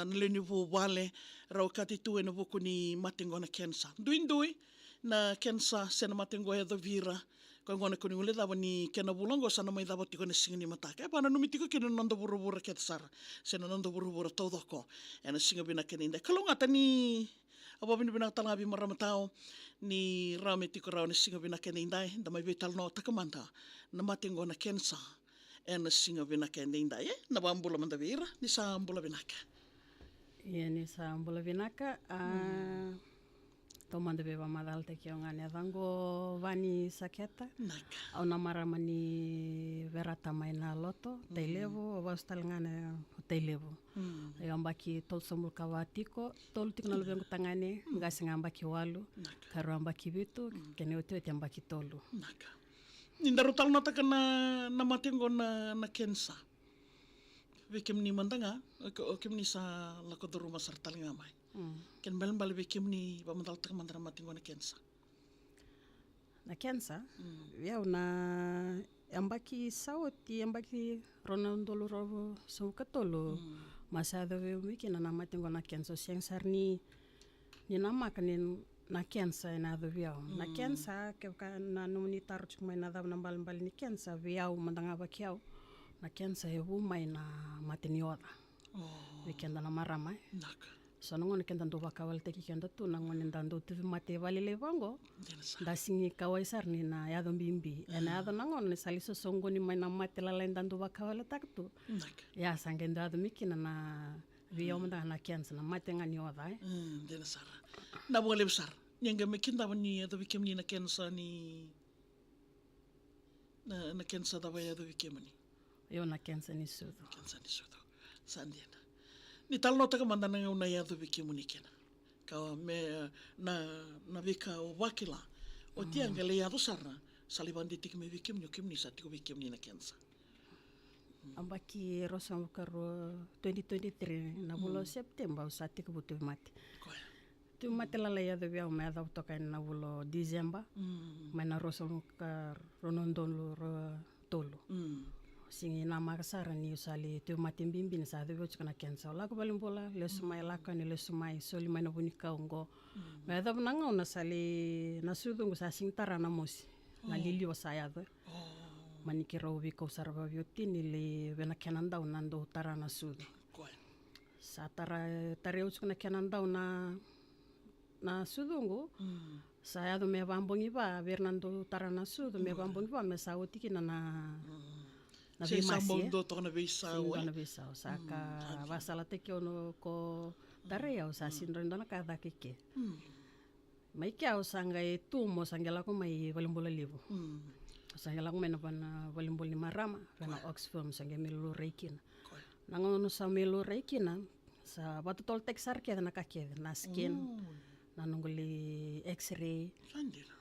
naleni vo wale rau katitu na voku ni matengo na kensa. Ndui na kensa sena matengo e vira ko ngona ko ngule dava ni kena bulongo sana mai dava tiko na singa ni mataka. E pana numi tiko kena nando buru ket sara. Sena nando buru todoko. E na singa bina kena inda. Kalonga tani aba bina tala bi maramatao ni rame tiko rau na singa bina kena inda. Da mai vital no takamanta na matengo na kensa. E na singa vinaka e inda e na bambula mandavira ni sa ambula vinaka. Ia ni sa ambula vinaka to mandaveva madal te ki ngani adango vani saketa. Naka. Au na marama ni verata mai na loto teilevo o vastal ngane teilevo. E ambaki tol somul kawatiko tol tik na lubengu tangane ngasi ngambaki walu karu ambaki vitu kene otu te ambaki tolu. Naka. Nindaru tal nota kana na matengo na kensa. Vikim ni mandanga, okim ni sa lakodoro masar talinga mai. Ken bal vikim ni bamadal tak mandara matengo na kensa. Na kensa, yau na ambaki sauti ambaki ronandolo robo sukatolo. Masada ve wiki na matengo na kensa siang sarni ni namak ni na kensa na viau na kensa ke na numni tarchuk mai na nambal ni kensa viau mandanga bakiau na kensa e mai na matenioda weekend na marama Naka. so ngon kenda ndo bakawal te kenda tu na ngon ndando tu mate valile vango da singi kawai sarni na yado bimbi ena yado nangon ne saliso songo ni mai na mate la lenda ndo bakawal taktu ya sangenda ado mikina na viau mandanga na kensa na matenga ni oda Dena sara. Na boleh besar. Yang mekin dapat ni atau bikin ni na kensa ni na kensa dapat ya atau bikin ni. Yo na kensa ni sudo. Kensa ni sudo. Sandiana. Ni tal nota ka mandana nga una ya atau bikin ni kena. Kau me na vika o wakila. O tiang gale ya atau sarna. Saliban ditik me bikin ni satiko bikin ni na kensa. Ambaki rosam karo 2023 na bulo September usati ko butu mate. Tu mate la ya de via me da toka na bulo December. Me na rosam ka ronondon lo tolo. Singi na magasara ni usali tu mate bimbin sa de voch kana kensa la ko balimbola le sumai la kan le sumai soli mana bunika ngo. Me da nanga na sali na sudungu sa singtara na mosi. Na lilio sa ya do. Manikira uvi ko sarva viotini le vena kenandau nando tarana sudu. Sa tareuts kuna kenandau na sudungu. Sa yado me bambongi ba vernando tarana sudu me bambongi ba me sa otiki na vimasi. Sambondo to na visa we. Na visa sa ka vasala te ki ono ko tareo sa sinrondo na kada keke. Mai kia usanga e tumo sangela ko mai valimbola livo. Sangela ko mena pana valimbol ni marama pana Oxfam sange melo reikina. Nangono sa melo reikina sa batutol texar ke na kake na skin na nongoli x-ray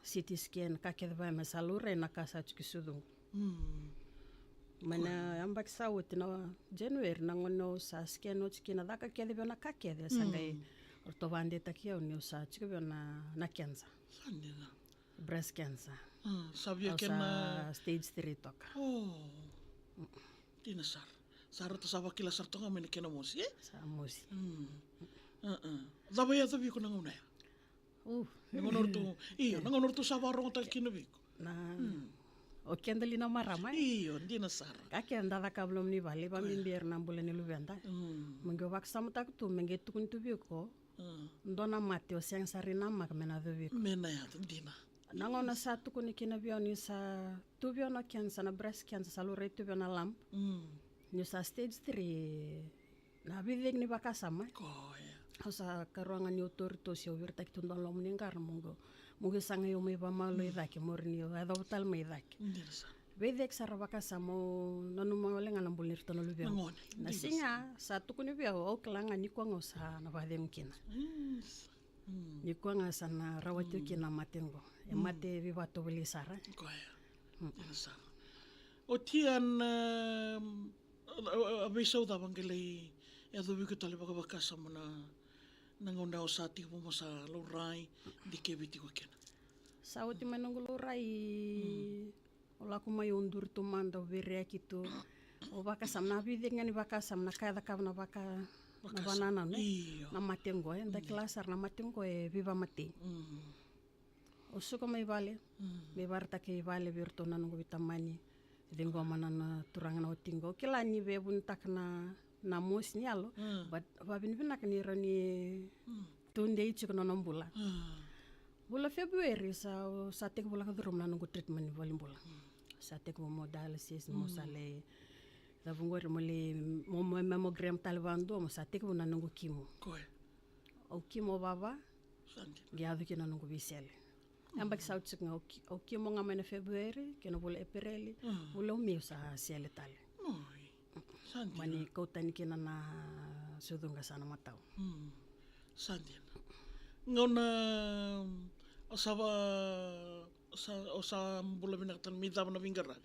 CT scan kake ba mesalure na kasa chikisudu. Mana ambak sawut na January nangono sa scan no chikina daka ke na kake sangai ortovande takia ni sa chikebe na cancer. Breast cancer. Sabia kena stage 3 toka. Tina sar. Sar to sawa kila sar to ngamene kena mosi Sa mosi. Zabaya to biko nanguna ya. Nangonor to sawa rongo ta kina biko. Na o kendali na marama. Iyo, tina sar. Kake andada kablom ni vale ba mimbier na mbule ni luvenda. Mengo waksamu tak tu menge tukun tu biko. Ndona mate o siang sarina mak mena do biko. Mena ya tina. Nangona sa tu kuni kina bioni sa tu biona cancer na breast cancer salure tu biona lamp. Ni sa stage 3 na bidek ni bakasama. Sa karuangan ni otoritos yo virta ki tundon lo muningar mungo sanga yo me ba malo idaki morni yo ada hotel me idaki. Bidek sa bakasama nanu mangole ngana bulnir tono lubia. Na singa sa tu kuni bia o klanga ni kwa ngosa na badem kina. Ni kwa ngasa na rawatu kina matengo. E mate vivato belisara. O tian abiso da bangele e do biku tale baka bakasa mona nangona o sati mo sa lorai di ke biti ko kena. Sa oti manongo lorai o la ko mai undur tu manda vere kitu o bakasam na bidek ngani bakasam na kada kabna baka na banana no Iyo. na matengo da kilasar na matengo viva mate o suka mai vale me varta ke vale virto na nungu vitamani dingo mana na turanga na otingo kila ni ve bun tak na mos ni alo but vabin vinak ni rani tunde ichi kono nombula bula February sa tek bula kadrum na nungu treatment ni volleyball sa tek mo dialysis mo sale da vungor mo le mo mammogram talvando mo sa tek na nungu kimo Koe. o kimo baba Sandi. giado kina nungu visele ambak sa utsik nga o kimo nga mana February kina bula April bula umiu sa siele tale Oi. Sandi. mani kautani kina na sudunga sana matau Sandi. Ngona osa bula binaktan midaba na vingaravi.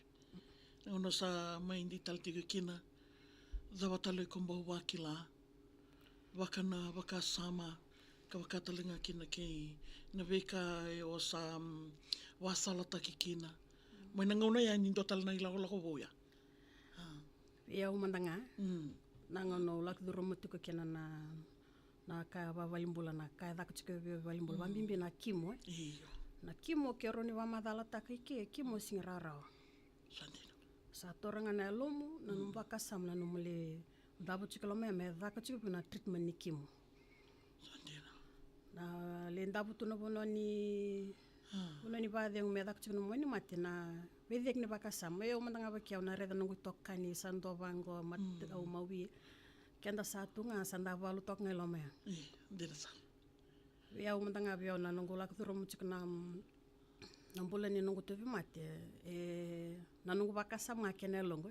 Ngona sa maindi taltiga kina davatalo komba wakila wakana wakasama ka wakatalinga kina kei na veka o sa wasalata ki kina. Mai na ngona ya nindo tal na ilago lago boya. ia umandanga nangono lak duromutu ko kina na ka valimbula na ka da kuchike valimbula vambimbi na kimo Iyo. na kimo ke roni wa madala takike kimo singrara Sandi. sa toranga na lomu na numbaka sam na numule dabu chikalo me da kuchike na treatment ni kimo Sandi. na le dabu tu no bono ni ba de me da kuchike no moni mate na vedek ni baka sam yo mandanga ba kiau na reda nungu tokkani sando bango mat au mawi kenda satu nga sanda valu tok ngelo me Dina sal. ya umandanga biao na nungu lak turu muchik na bulan ni nungu tuvi mate na nungu baka sam nga kene longo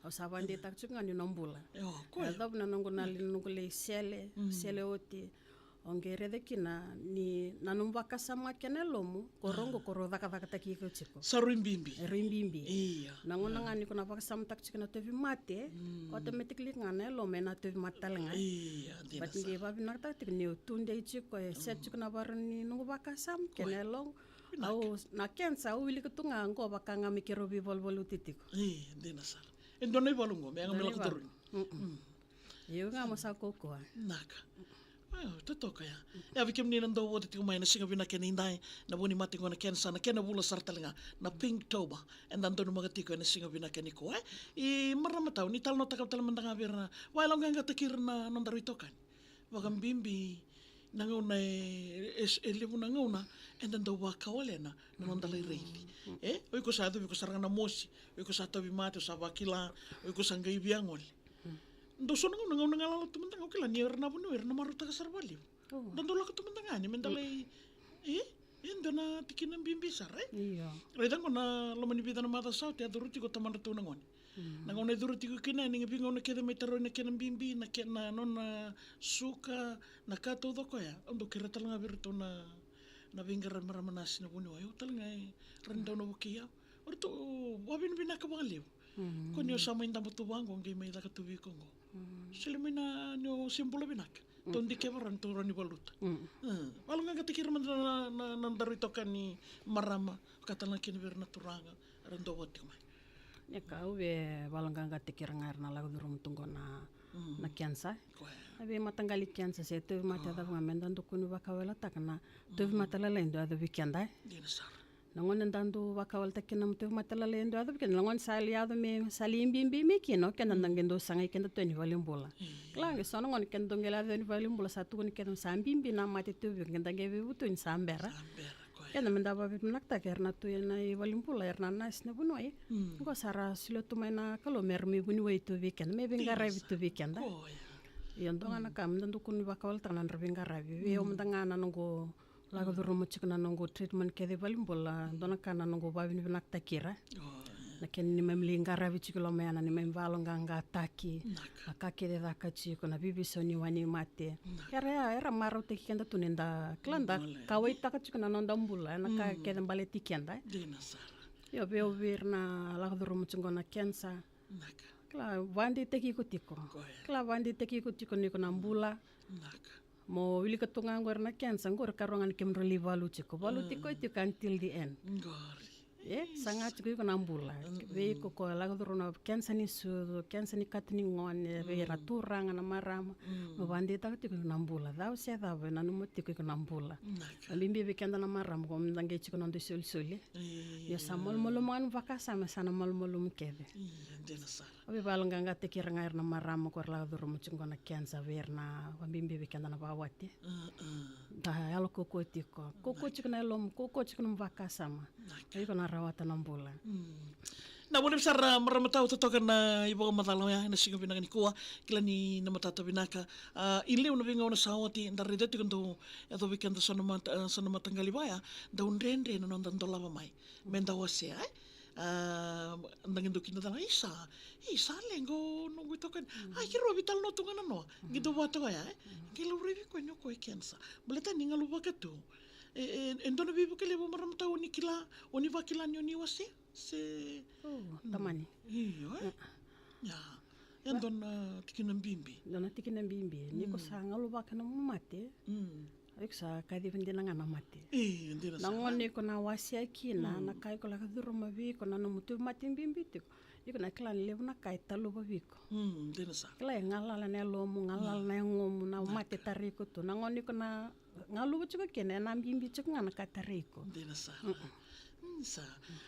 au sabandi tak chuk nga ni nombula Yo, koe. dab na nungu na nungu le sele oti ongere de kina ni na nungu baka sam nga kene lomu korongo koro daka taki ko chiko Saruimbimbi. rimbimbi Iya. nangona nga ni kuna baka sam tak chuk na tuvi mate automatically nga na lo me na tuvi matal nga Iya, dina but sal. nge babi nakta tik ni tunde chiko set chuk na bar ni nungu baka sam kene long au na kensa au wili kutunga ngo baka nga mikiro bi volvolu titiko Iya, dina sal. Endo nei balungo, me anga mela kuturun. eu nga masa koko Naka. Te toka ya. Ya vike menina ndo wote tiko mai na singa vina kena indai na buni mati ngona kensa na kena bula sartalinga na Pinktober and dan donu mga tiko na singa vina keni ko I marama tau ni tal no takap tal mandanga birna. Wai longa nga takir na nondaru itokan. Wakam bimbi na ngona elimu na ngona and dan do waka ole na nondalai reili. Oi ko sa do ko saranga na mosi, oi ko sa tabi mate sa wakila, oi ko sa ngai biangol. Ndo so nang ngala tumandang okay la nier na bunu na maruta ka sarbali. Dando la ka tumandang ani mendalay endo na tikinan bimbisa right. iya Redang ko na lamani bida na mata sa te aduruti ko taman tu nangon. Nangon aduruti ko kina ni ngabingo na keda metaro na kinan bimbi na kena non na suka na kato do ko ya. Ando kira talanga birto na bingaran maramanas na bunu ayo talanga renda na bukiya. Orto wabin binaka baliw. Kunyo sa may namutuwang kung may nakatuwi ko ngo. Sila may na nyo simbolo binak. Tundi kebaran turo ni baluta. Walau nga katikir man na nandaro ito ka ni marama. Katalang kinibir na turanga. Rando wati kumay. ne ka uwe balanga tikir ngar na lagu durum tunggo na kiansa abe matangali kiansa se tu mata da ngamen dan kunu bakawela takna tu mata la lendo ada weekenda Dina sar. nangon dandu bakawal takina tu mata la lendo ada weekend nangon sali ado me sali imbimbi me kino kena nangendo sangai kenda tu ni valimbola klang so nangon kenda ngela ni valimbola satu ni kenda sambimbi na mate tu weekend ngebe butu ni sambera Ambera ko. kena menda babi nakta kerna tu na valimbola erna nas na bunoi ngo sara silo tu na kalo mermi bunoi tu weekend me bengara tu weekend Oh ya. Yondo ngana kam ndandu kunu bakawal tanan rabinga rabi we omdanga na nongo lago durumu chikna nongo treatment ke de valimbola dona kana nongo babin binak takira na ken ni memli ngarabi chiklo meana ni memvalo nganga taki akake de daka chiko na bibi soni wani mate era maro te kenda tunenda klanda kawai taka chikna nonda mbula na ka ke de baleti kenda Dina sar. yo be na lago durumu chingona kensa Naka. kla wandi teki kutiko kla wandi teki kutiko niko na mbula Naka. mo wili katunga ngor na kensa ngor karongan kemro li valu chiko valu tiko itu until the end Ngori. Sanga tiku iko nambula. Ve iko ko lago durona kensa ni sudo, kensa ni katni ngone, ve raturanga na marama. Mabandi ta tiku nambula. Dau se dau na no tiku iko nambula. Bimbi ve kenda na marama ko mdange tiku nando sul. Ya samol molo man vakasa me sana mol molo mkebe. Ndena sara. Obi balanga te kiranga na marama ko lago durona mchungo na kensa verna, bimbi ve kenda na bawati. Da yalo koko tiko. Koko tiku na lom, koko tiku na vakasa ma. Iko na rawata nambula. Na boleh besar meramatau totokan na ibu matala ya na singa binaka ni kuwa kila ni na matata binaka ile una binga una sawati dari deti kanto ya to weekend sana matanggali baya da unrendre na nondan dolava mai menda wase ai ndangin do kinda dala isa lengo no tokan ai kiro vital no tungana no gitu wato ya kilo revi ko nyoko kensa boleh ninga lupa ketu endona bibu kele bo maramatau ni kila oni vakila ni wase se tamani iyo ya endon tikinan bimbi dona tikinan bimbi ni ko sa ngalu bakana mate Ek sa kadi vendina ngana mate ndina sa nangone ko na wasi akina na kai ko la kaduro mavi ko na mutu mate bimbi tiko iko na klan lebu na kai talu baviko ndina sa kala ngala la ne lomu ngala na ngomu na mate tariko to nangone ko na ngalu chiko kene na bimbi chiko ngana ka tariko ndina sa sa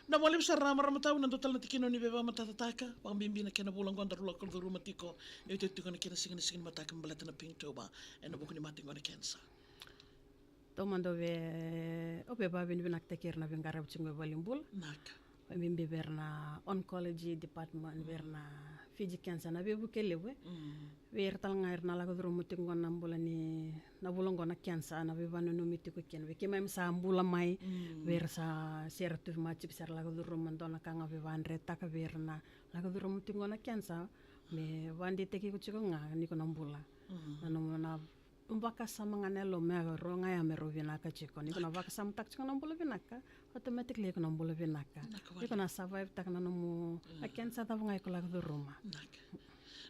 na boleh besar maramatau na total na tikino ni beba matatataka pambimbi na kena bulang gondar lo kol rumah tiko itu tiko na kena singin mataka mbalata na ping toba na buku ni mati ngone kensa tomando ve ba ben binak tekir na ben garab chingo balimbul nak pambimbi berna oncology department berna Fiji cancer na bebu kelewe ver tal ngair na lago drum tingo na mbula ni na bulongo na cancer na beba no miti ko ken we kemem sa mbula mai ver sa sertu ma chip ser lago drum ndona kanga be vandre taka ver na lago drum tingo na cancer me wandi teki ko chiko nga ni ko na mbula na no na umbaka sama ngane lo me ro nga ya mero vinaka chiko ni ko na vaka sam tak chiko na mbula vinaka automatically ko na mbula vinaka ko na survive tak na no mo a cancer ta ngai ko lago drum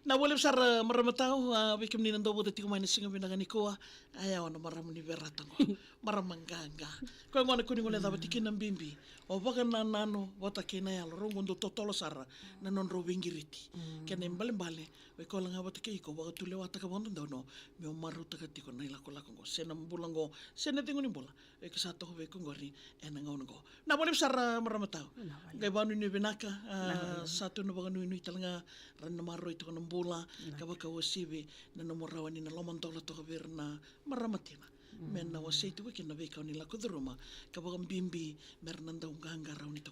na boleh besar maramatau bikim ni nando bote tiko main singa binaka ni koa aya wana maram ni beratango maramanganga ko ngone ko ngole da batikin na bimbi o baka na nano wata kena ya rongo ndo totolo sara na non ro wingiriti kene mbale we ko langa batike ko ba tule wata ka bondo no me o maru taka tiko na ilako lako sena mbulango sena tingo ni bola e ke sato we ko ngori ena ngauno na boleh besar maramatau ngai banu ni binaka satu no baka nui talanga ran na maro itu kono bola kabaka wasibe na no morawani na lomantola to verna maramatina men na wasaitu we kena veka ni la kudruma kabaka bimbi mernanda unganga rauni to